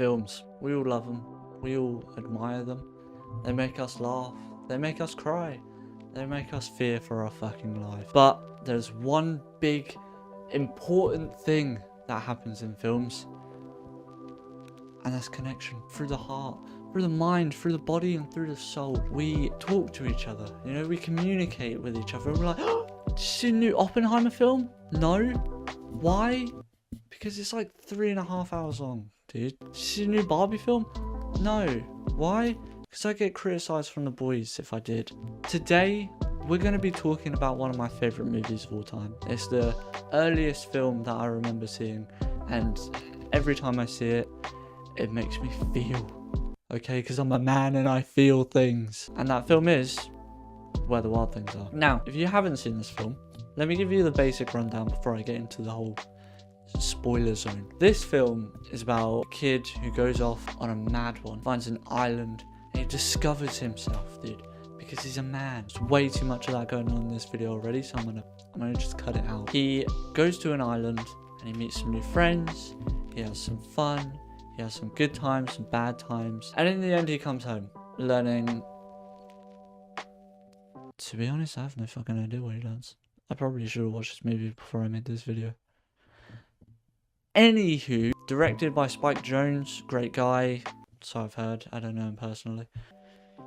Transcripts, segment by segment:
Films, we all love them, we all admire them. They make us laugh, they make us cry, they make us fear for our fucking life. But there's one big important thing that happens in films, and that's connection through the heart, through the mind, through the body, and through the soul. We talk to each other, you know, we communicate with each other. We're like, oh, did you see a new Oppenheimer film? No. Why? Because it's like 3.5 hours long, dude. Did you see a new Barbie film? No. Why? Because I get criticized from the boys if I did. Today, we're going to be talking about one of my favorite movies of all time. It's the earliest film that I remember seeing, and every time I see it, it makes me feel, okay? Because I'm a man and I feel things. And that film is Where the Wild Things Are. Now, if you haven't seen this film, let me give you the basic rundown before I get into the whole spoiler zone. This film is about a kid who goes off on a mad one, finds an island, and he discovers himself, dude, because he's a man. There's way too much of that going on in this video already, so I'm gonna just cut it out. He goes to an island and he meets some new friends, he has some fun, he has some good times, some bad times, and in the end he comes home learning. To be honest, I have no fucking idea what he learns. I probably should have watched this movie before I made this video. Anywho, directed by Spike Jonze, great guy, so I've heard, I don't know him personally.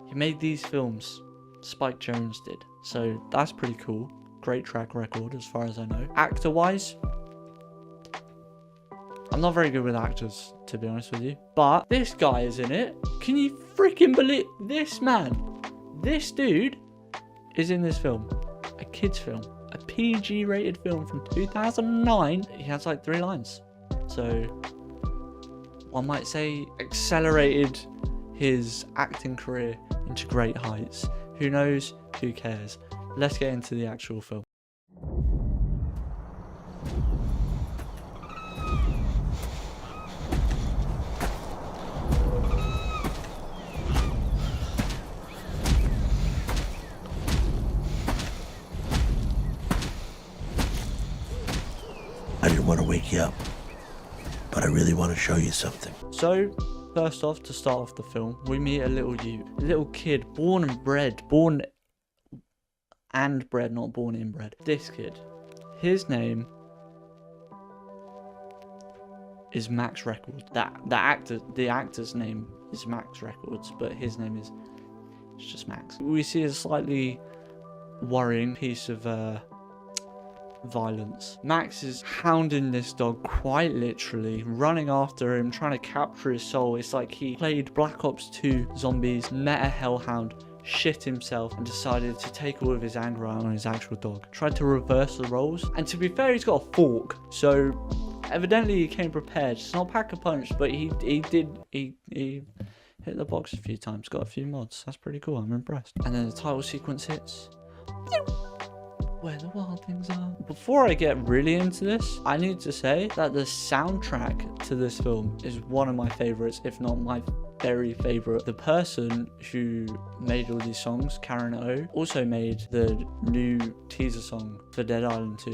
He made these films, Spike Jonze did, so that's pretty cool. Great track record as far as I know. Actor wise, I'm not very good with actors, to be honest with you, but this guy is in it. Can you freaking believe this man? This dude is in this film, a kid's film, a PG rated film from 2009. He has like 3 lines. So, one might say accelerated his acting career into great heights. Who knows? Who cares? Let's get into the actual film. I didn't want to wake you up, but I really want to show you something. So, first off, to start off the film, we meet a little kid, born and bred, not born inbred. This kid, his name is Max Records. The actor's name is Max Records, but his name is just Max. We see a slightly worrying piece of violence. Max is hounding this dog quite literally, running after him, trying to capture his soul. It's like he played Black Ops 2 zombies, met a hellhound, shit himself, and decided to take all of his anger out on his actual dog. Tried to reverse the roles, and to be fair, he's got a fork, so evidently he came prepared. It's not pack a punch, but he hit the box a few times, got a few mods. That's pretty cool, I'm impressed. And then the title sequence hits. Where the Wild Things Are. Before I get really into this, I need to say that the soundtrack to this film is one of my favorites, if not my very favorite. The person who made all these songs, Karen O, also made the new teaser song for Dead Island 2,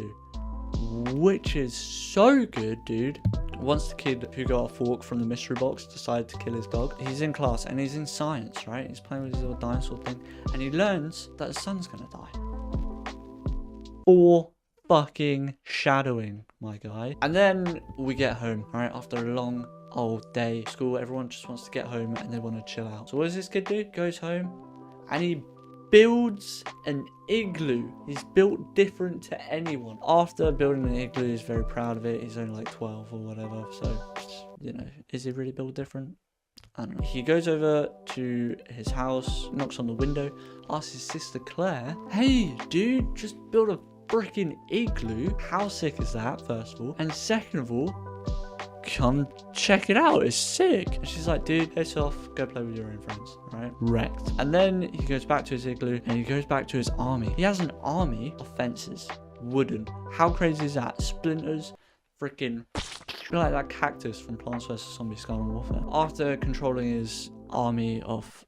which is so good, dude. Once the kid who got a fork from the mystery box decided to kill his dog, he's in class and he's in science, right? He's playing with his little dinosaur thing, and he learns that his son's gonna die. For fucking shadowing, my guy. And then we get home, right? After a long old day of school, everyone just wants to get home and they want to chill out. So what does this kid do? Goes home and he builds an igloo. He's built different to anyone. After building an igloo, he's very proud of it. He's only like 12 or whatever. So, you know, is he really built different? I don't know. He goes over to his house, knocks on the window, asks his sister Claire, hey, dude, just build a freaking igloo. How sick is that, first of all? And second of all, come check it out. It's sick. And she's like, dude, piss off. Go play with your own friends, right? Wrecked. And then he goes back to his igloo and he goes back to his army. He has an army of fences. Wooden. How crazy is that? Splinters. Freaking like that cactus from Plants vs Zombies Garden Warfare. After controlling his army of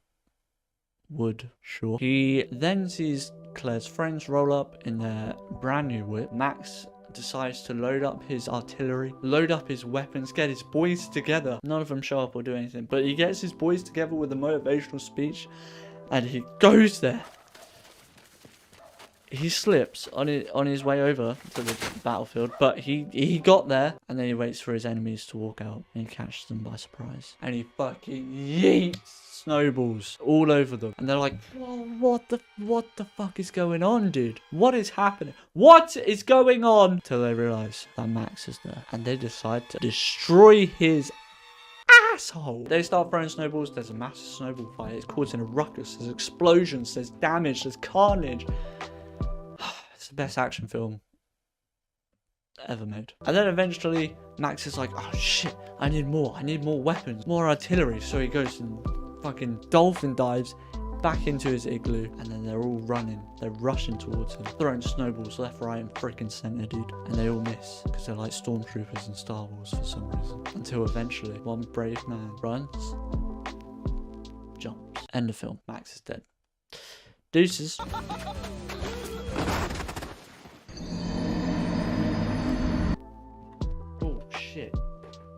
wood, sure, he then sees Claire's friends roll up in their brand new whip. Max decides to load up his artillery, load up his weapons, get his boys together. None of them show up or do anything, but he gets his boys together with a motivational speech, and he goes there. He slips on his way over to the battlefield, but he got there, and then he waits for his enemies to walk out, and he catches them by surprise. And he fucking yeets snowballs all over them. And they're like, whoa, what the fuck is going on, dude? What is happening? What is going on? Till they realize that Max is there, and they decide to destroy his asshole. They start throwing snowballs. There's a massive snowball fight. It's causing a ruckus. There's explosions. There's damage. There's carnage. It's the best action film ever made. And then eventually Max is like, oh shit, I need more weapons, more artillery. So he goes and fucking dolphin dives back into his igloo, and then they're all running. They're rushing towards him, throwing snowballs left, right, and freaking center, dude. And they all miss because they're like stormtroopers in Star Wars for some reason. Until eventually one brave man runs, jumps. End of film. Max is dead. Deuces. Shit.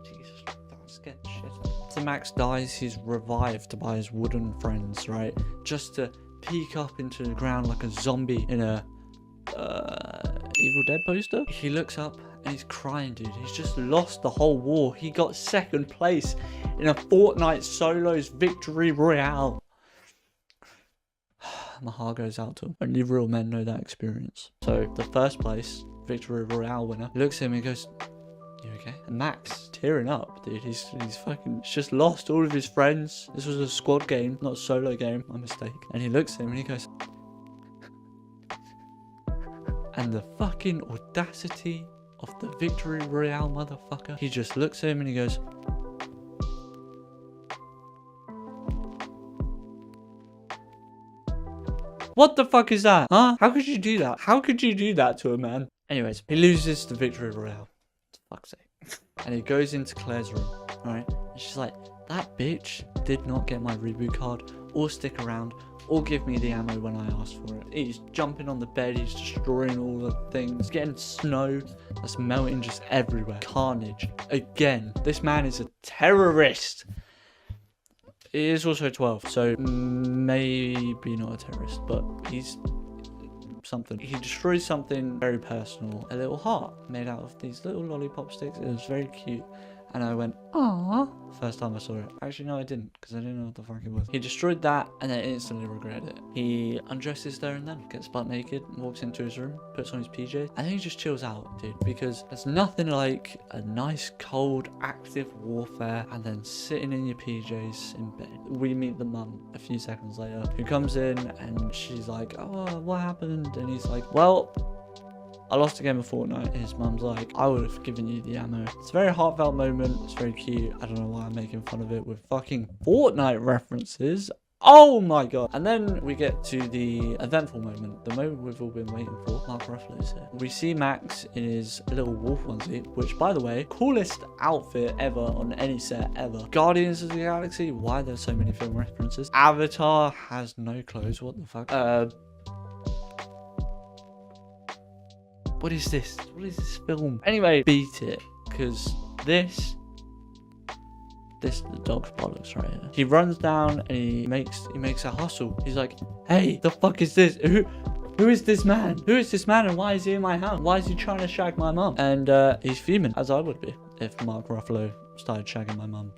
Jesus, that scared the shit. So Max dies, he's revived by his wooden friends, right? Just to peek up into the ground like a zombie in a Evil Dead poster. He looks up and he's crying, dude. He's just lost the whole war. He got second place in a Fortnite solos victory royale. My heart goes out to him. Only real men know that experience. So the first place victory royale winner looks at him and goes, you okay? And Max, tearing up, dude. He's just lost all of his friends. This was a squad game, not a solo game. My mistake. And he looks at him and he goes, and the fucking audacity of the victory royale motherfucker. He just looks at him and he goes, what the fuck is that? Huh? How could you do that? How could you do that to a man? Anyways, he loses the victory royale. Fuck's sake. And he goes into Claire's room, alright? And she's like, that bitch did not get my reboot card, or stick around, or give me the ammo when I asked for it. He's jumping on the bed, he's destroying all the things, getting snow that's melting just everywhere. Carnage. Again, this man is a terrorist. He is also 12, so maybe not a terrorist, but he's something. He destroys something very personal, a little heart made out of these little lollipop sticks. It was very cute, and I went, aww, first time I saw it. Actually, no, I didn't, because I didn't know what the fuck it was. He destroyed that and then instantly regretted it. He undresses there and then, gets butt naked, walks into his room, puts on his PJs, and then he just chills out, dude, because there's nothing like a nice cold active warfare and then sitting in your PJs in bed. We meet the mum a few seconds later, who comes in and she's like, oh, what happened? And he's like, well, I lost a game of Fortnite. And his mum's like, I would have given you the ammo. It's a very heartfelt moment. It's very cute. I don't know why I'm making fun of it with fucking Fortnite references. Oh my god. And then we get to the eventful moment. The moment we've all been waiting for. Mark Ruffalo's here. We see Max in his little wolf onesie, which, by the way, coolest outfit ever on any set ever. Guardians of the Galaxy. Why there's so many film references. Avatar has no clothes. What the fuck? What is this? What is this film? Anyway, beat it. Because this the dog's bollocks right here. He runs down and he makes a hustle. He's like, hey, the fuck is this? Who is this man? Who is this man and why is he in my house? Why is he trying to shag my mum? And he's fuming, as I would be if Mark Ruffalo started shagging my mum.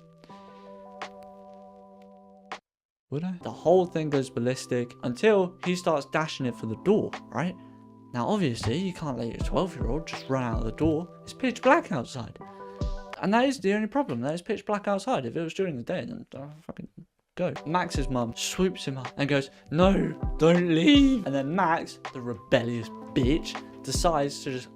Would I? The whole thing goes ballistic until he starts dashing it for the door, right? Now, obviously, you can't let your 12-year-old just run out of the door. It's pitch black outside. And that is the only problem. That is pitch black outside. If it was during the day, then fucking go. Max's mum swoops him up and goes, no, don't leave. And then Max, the rebellious bitch, decides to just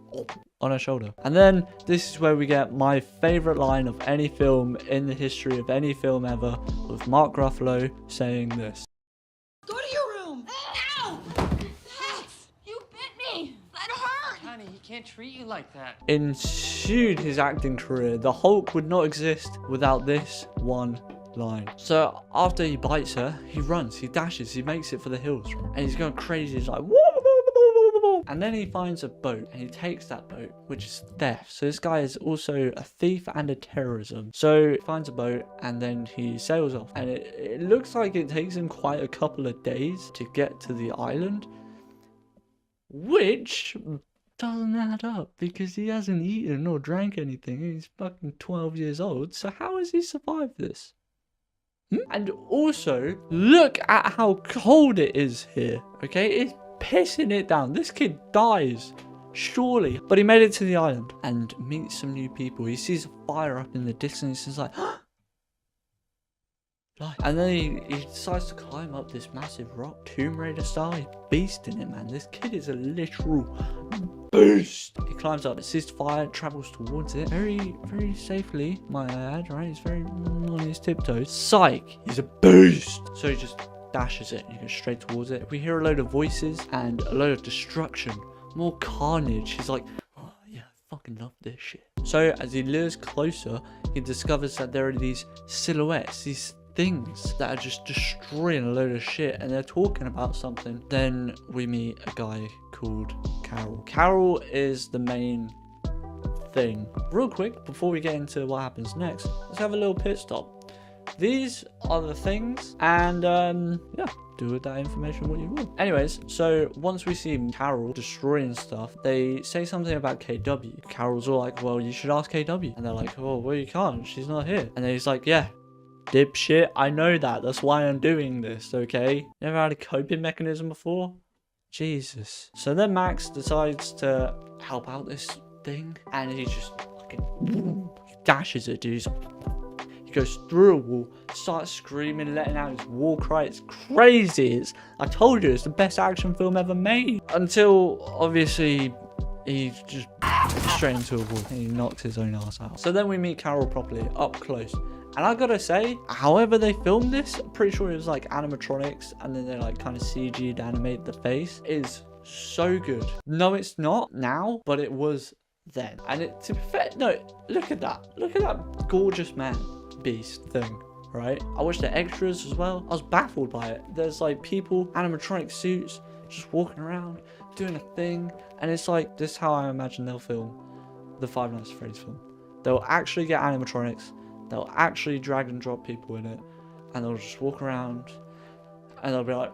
on her shoulder. And then this is where we get my favorite line of any film in the history of any film ever, with Mark Ruffalo saying this. Go to your room. Ow! You bit me. That hurt. Honey, he can't treat you like that. Ensued his acting career. The Hulk would not exist without this one line. So after he bites her, he runs, he dashes, he makes it for the hills, and he's going crazy. He's like, whoa, whoa, whoa, whoa, whoa. And then he finds a boat and he takes that boat, which is theft. So this guy is also a thief and a terrorism. So he finds a boat and then he sails off. And it looks like it takes him quite a couple of days to get to the island, which doesn't add up because he hasn't eaten or drank anything. He's fucking 12 years old. So how has he survived this? And also, look at how cold it is here, okay? It's pissing it down. This kid dies, surely. But he made it to the island and meets some new people. He sees a fire up in the distance. He's like, and then he decides to climb up this massive rock. Tomb Raider style. He's beasting it, man. This kid is a literal beast. He climbs up, sees fire, travels towards it very, very safely, might I add, right? He's very on his tiptoes. Psych, he's a beast. So he just dashes it. He goes straight towards it. We hear a load of voices and a load of destruction, more carnage. He's like, oh yeah, I fucking love this shit. So as he lures closer, he discovers that there are these silhouettes, these things that are just destroying a load of shit, and they're talking about something. Then we meet a guy called Carol. Carol is the main thing. Real quick, before we get into what happens next, let's have a little pit stop. These are the things, and yeah, do with that information what you will. Anyways, so once we see Carol destroying stuff, they say something about KW. Carol's all like, well, you should ask KW. And they're like, oh, well, you can't, she's not here. And then he's like, yeah, dipshit, I know that. That's why I'm doing this, okay? Never had a coping mechanism before? Jesus. So then Max decides to help out this thing, and he just fucking dashes it, dude. He goes through a wall, starts screaming, letting out his war cry. It's crazy. I told you, it's the best action film ever made. Until, obviously, he just straight into a wall and he knocks his own ass out. So then we meet Carol properly, up close. And I gotta say, however they filmed this, I'm pretty sure it was like animatronics and then they like kind of CG'd animate the face, is so good. No, it's not now, but it was then. And it, to be fair, no, look at that. Look at that gorgeous man beast thing, right? I watched the extras as well. I was baffled by it. There's like people, animatronic suits, just walking around, doing a thing. And it's like, this is how I imagine they'll film the Five Nights at Freddy's film. They'll actually get animatronics. They'll actually drag and drop people in it, and they'll just walk around, and they'll be like,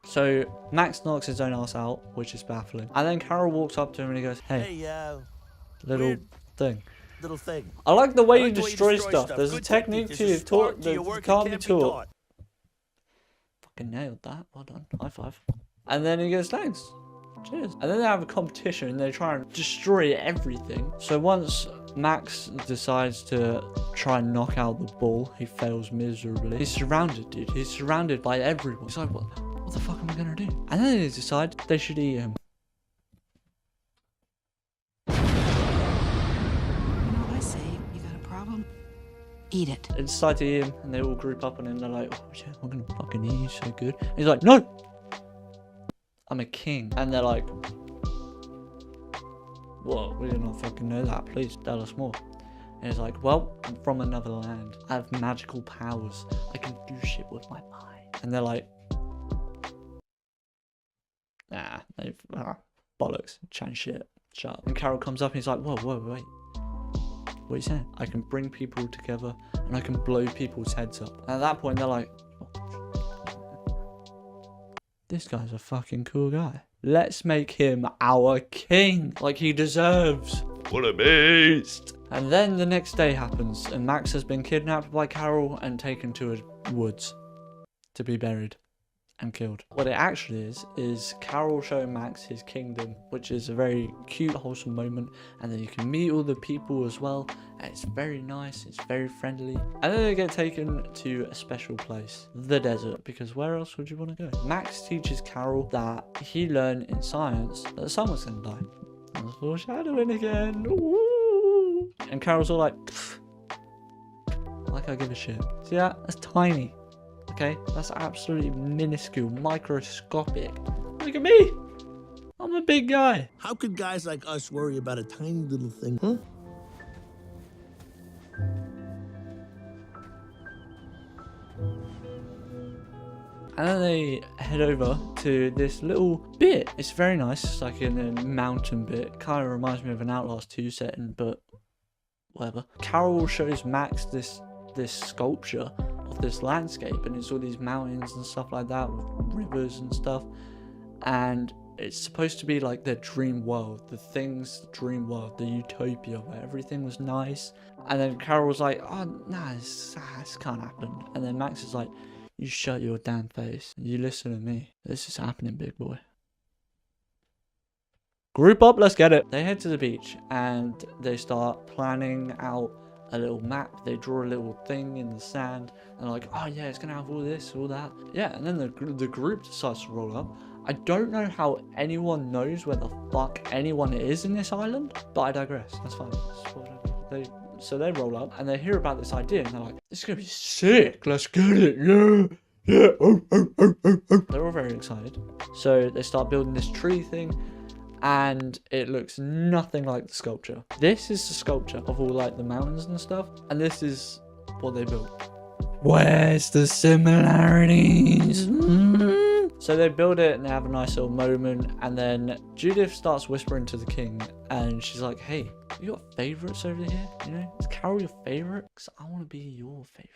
So Max knocks his own ass out, which is baffling. And then Carol walks up to him and he goes, hey, little thing. I like the way you destroy stuff. There's a technique to your taught that can't be taught. Fucking nailed that. Well done. High five. And then he goes, thanks. Cheers. And then they have a competition and they try and destroy everything. So once Max decides to try and knock out the ball, he fails miserably. He's surrounded, dude. He's surrounded by everyone. He's like, what the fuck am I gonna do? And then they decide they should eat him. You know what I say? You got a problem? Eat it. They decide to eat him and they all group up on him. They're like, oh yeah, I'm gonna fucking eat you so good. And he's like, no! I'm a king. And they're like, whoa, we did not fucking know that. Please tell us more. And he's like, well, I'm from another land. I have magical powers. I can do shit with my mind. And they're like, nah, bollocks, chatting shit. Shut up. And Carol comes up and he's like, whoa, wait. What are you saying? I can bring people together and I can blow people's heads up. And at that point, they're like, this guy's a fucking cool guy. Let's make him our king, like he deserves. What a beast. And then the next day happens, and Max has been kidnapped by Carol and taken to a woods to be buried and killed. What it actually is Carol showing Max his kingdom, which is a very cute, wholesome moment. And then you can meet all the people as well, and it's very nice, it's very friendly. And then they get taken to a special place, the desert, because where else would you want to go? Max teaches Carol that he learned in science that the sun was going to die. That's foreshadowing again. Ooh. And Carol's all like, I give a shit. See that? That's tiny. Okay, that's absolutely minuscule, microscopic. Look at me. I'm a big guy. How could guys like us worry about a tiny little thing, huh? And then they head over to this little bit. It's very nice. It's like in a mountain bit. Kind of reminds me of an Outlast 2 setting, but whatever. Carol shows Max this sculpture of this landscape, and it's all these mountains and stuff like that with rivers and stuff. And it's supposed to be like their dream world, the dream world, the utopia where everything was nice. And then Carol was like, oh, nah, this can't happen. And then Max is like, you shut your damn face. You listen to me. This is happening, big boy. Group up, let's get it. They head to the beach and they start planning out a little map. They draw a little thing in the sand and like, oh yeah, it's gonna have all this, all that. Yeah, and then the group decides to roll up. I don't know how anyone knows where the fuck anyone is in this island, but I digress. That's fine. That's what I do. So they roll up and they hear about this idea and they're like, this is gonna be sick. Let's get it. Yeah. Yeah. They're all very excited. So they start building this tree thing and it looks nothing like the sculpture. This is the sculpture of all like the mountains and stuff. And this is what they built. Where's the similarities? So they build it and they have a nice little moment, and then Judith starts whispering to the king and she's like, hey, you got favorites over here? You know, is Carol your favorite? Because I want to be your favorite.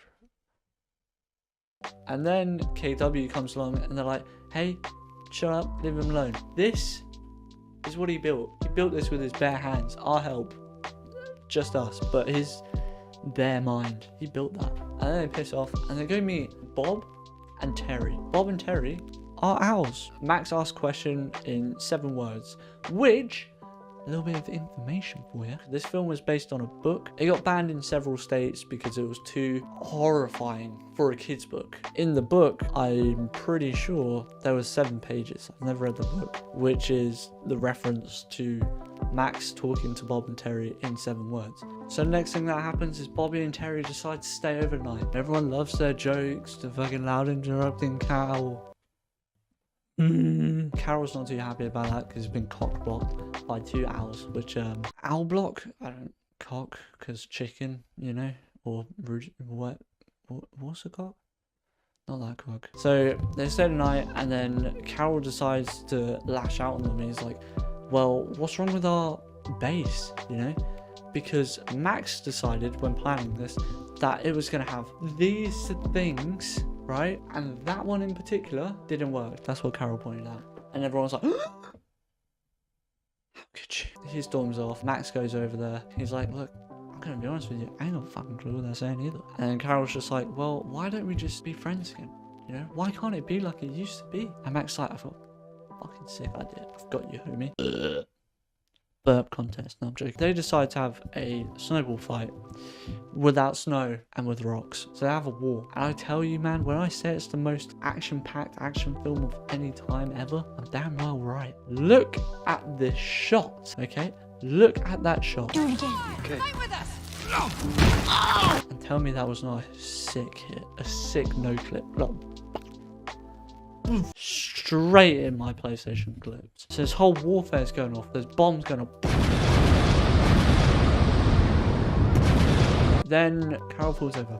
And then KW comes along and they're like, hey, shut up, leave him alone. This is what he built. He built this with his bare hands. Our help. Just us. But their mind. He built that. And then they piss off and they go meet Bob and Terry. Bob and Terry are owls. Max asks a question in 7 words, which, a little bit of information for you. This film was based on a book. It got banned in several states because it was too horrifying for a kid's book. In the book, I'm pretty sure there was 7 pages. I've never read the book, which is the reference to Max talking to Bob and Terry in 7 words. So the next thing that happens is Bobby and Terry decide to stay overnight. Everyone loves their jokes, the fucking loud interrupting Carol. Carol's not too happy about that because he's been cock blocked by 2 owls, which owl block, I don't cock because chicken, you know, or what's a cock? Not that cock. So they stay the night and then Carol decides to lash out on them and he's like, well, what's wrong with our base, you know? Because Max decided when planning this that it was going to have these things, right? And that one in particular didn't work. That's what Carol pointed out. And everyone's like, how could you? He storms off. Max goes over there. He's like, look, I'm going to be honest with you. I ain't got a fucking clue what they're saying either. And Carol's just like, well, why don't we just be friends again? You know, why can't it be like it used to be? And Max's like, I've got a fucking sick idea. I've got you, homie. Burp contest. No, I'm joking. They decide to have a snowball fight without snow and with rocks. So they have a war. And I tell you, man, when I say it's the most action-packed action film of any time ever, I'm damn well right. Look at this shot, okay? Look at that shot. Do it again. Okay. Fight with us. And tell me that was not a sick hit. A sick no-clip. Look. Straight in my PlayStation clips. So this whole warfare is going off. There's bombs going off. Then Carol falls over.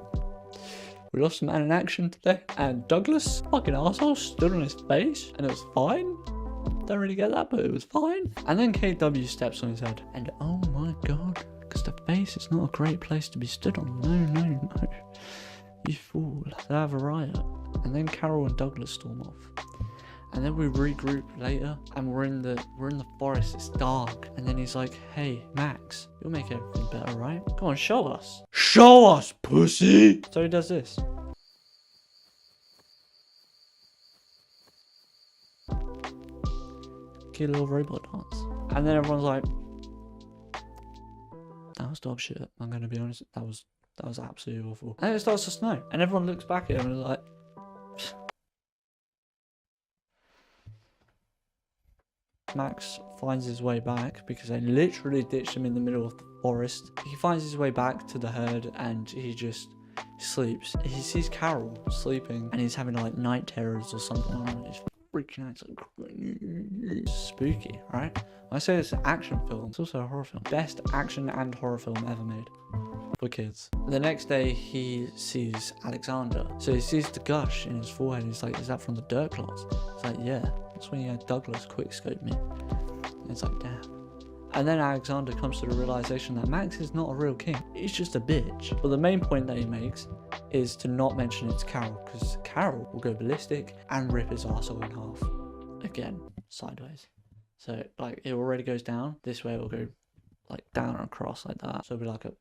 We lost a man in action today. And Douglas, fucking arsehole, stood on his face. And it was fine. Don't really get that, but it was fine. And then KW steps on his head. And oh my god. Because the face is not a great place to be stood on. No. You fool. They have a riot. And then Carol and Douglas storm off. And then we regroup later and we're in the forest. It's dark. And then he's like, hey, Max, you'll make everything better, right? Come on, show us. Show us, pussy! So he does this. Cute little robot dance. And then everyone's like, that was dog shit. I'm going to be honest. That was absolutely awful. And then it starts to snow. And everyone looks back at him and is like, Max finds his way back because they literally ditched him in the middle of the forest. He finds his way back to the herd and he just sleeps. He sees Carol sleeping and he's having like night terrors or something. He's freaking out. It's like spooky, right? I say it's an action film. It's also a horror film. Best action and horror film ever made. For kids. The next day he sees Alexander. So he sees the gush in his forehead. He's like, is that from the dirt clots? It's like, yeah. That's when you had Douglas quickscope me. And it's like, damn. And then Alexander comes to the realization that Max is not a real king. He's just a bitch. But the main point that he makes is to not mention it to Carol, because Carol will go ballistic and rip his arsehole in half. Again, sideways. So like it already goes down. This way it will go like down and across like that. So it'll be like a,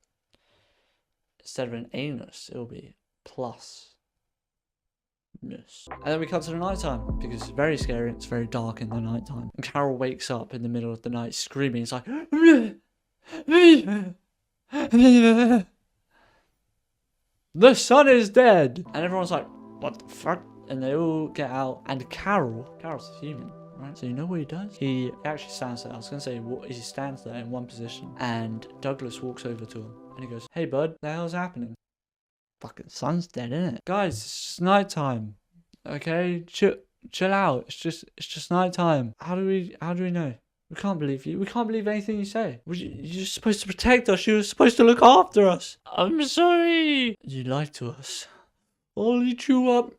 instead of an anus, it'll be plus. And then we cut to the nighttime because it's very scary. It's very dark in the nighttime. And Carol wakes up in the middle of the night screaming. It's like, the sun is dead. And everyone's like, what the fuck? And they all get out. And Carol's a human, right? So you know what he does? He actually stands there. I was gonna say he stands there in one position. And Douglas walks over to him and he goes, hey bud, what the hell's happening? Fucking sun's dead, isn't it? Guys, it's just nighttime. Okay, chill out. It's just nighttime. How do we know? We can't believe you. We can't believe anything you say. You're supposed to protect us. You're supposed to look after us. I'm sorry. You lied to us. I'll eat you up.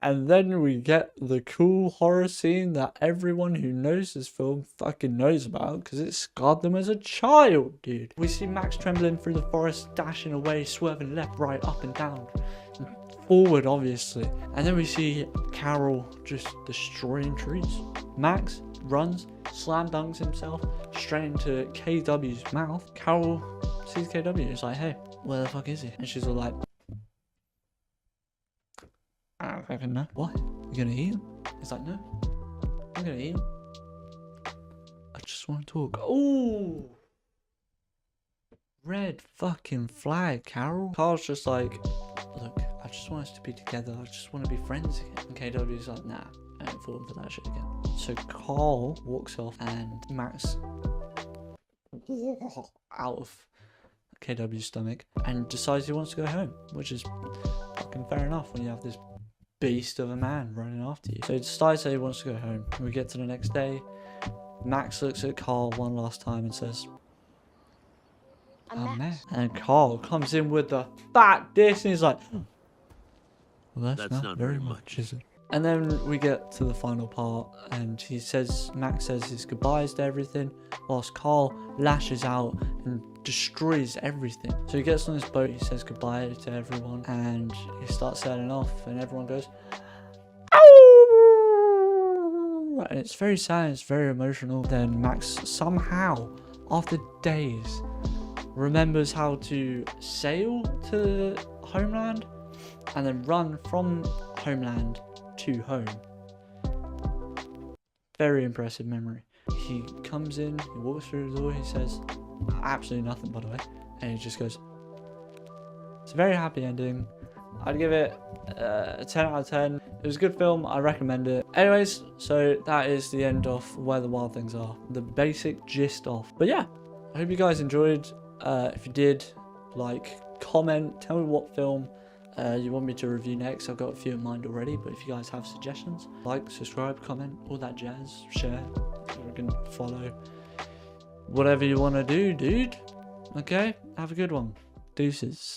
And then we get the cool horror scene that everyone who knows this film fucking knows about because it scarred them as a child, dude. We see Max trembling through the forest, dashing away, swerving left, right, up and down, and forward, obviously. And then we see Carol just destroying trees. Max runs, slam dunks himself straight into KW's mouth. Carol sees KW. It's like, hey, where the fuck is he? And she's all like, I don't fucking know. What? You gonna eat him? He's like, no. I'm gonna eat him. I just want to talk. Oh! Red fucking flag, Carol. Carl's just like, look, I just want us to be together. I just want to be friends again. And KW's like, nah, I ain't falling for that shit again. So Carl walks off and Max out of KW's stomach and decides he wants to go home, which is fucking fair enough when you have this beast of a man running after you. So he decides that he wants to go home. We get to the next day. Max looks at Carl one last time and says, I'm Max. And Carl comes in with the fat diss and he's like, well, that's not very much, is it? And then we get to the final part and he says, Max says his goodbyes to everything whilst Carl lashes out and destroys everything. So he gets on his boat, he says goodbye to everyone and he starts sailing off and everyone goes, ow! And it's very sad, it's very emotional. Then Max somehow, after days, remembers how to sail to homeland and then run from homeland to home. Very impressive memory. He comes in, he walks through the door, he says absolutely nothing, by the way, and he just goes, it's a very happy ending. I'd give it a 10 out of 10. It was a good film, I recommend it. Anyways, so that is the end of Where the Wild Things Are, the basic gist of. But yeah, I hope you guys enjoyed. If you did, like, comment, tell me what film you want me to review next. I've got a few in mind already, but if you guys have suggestions, like, subscribe, comment, all that jazz, share, you can follow, whatever you want to do, dude. Okay, have a good one. Deuces.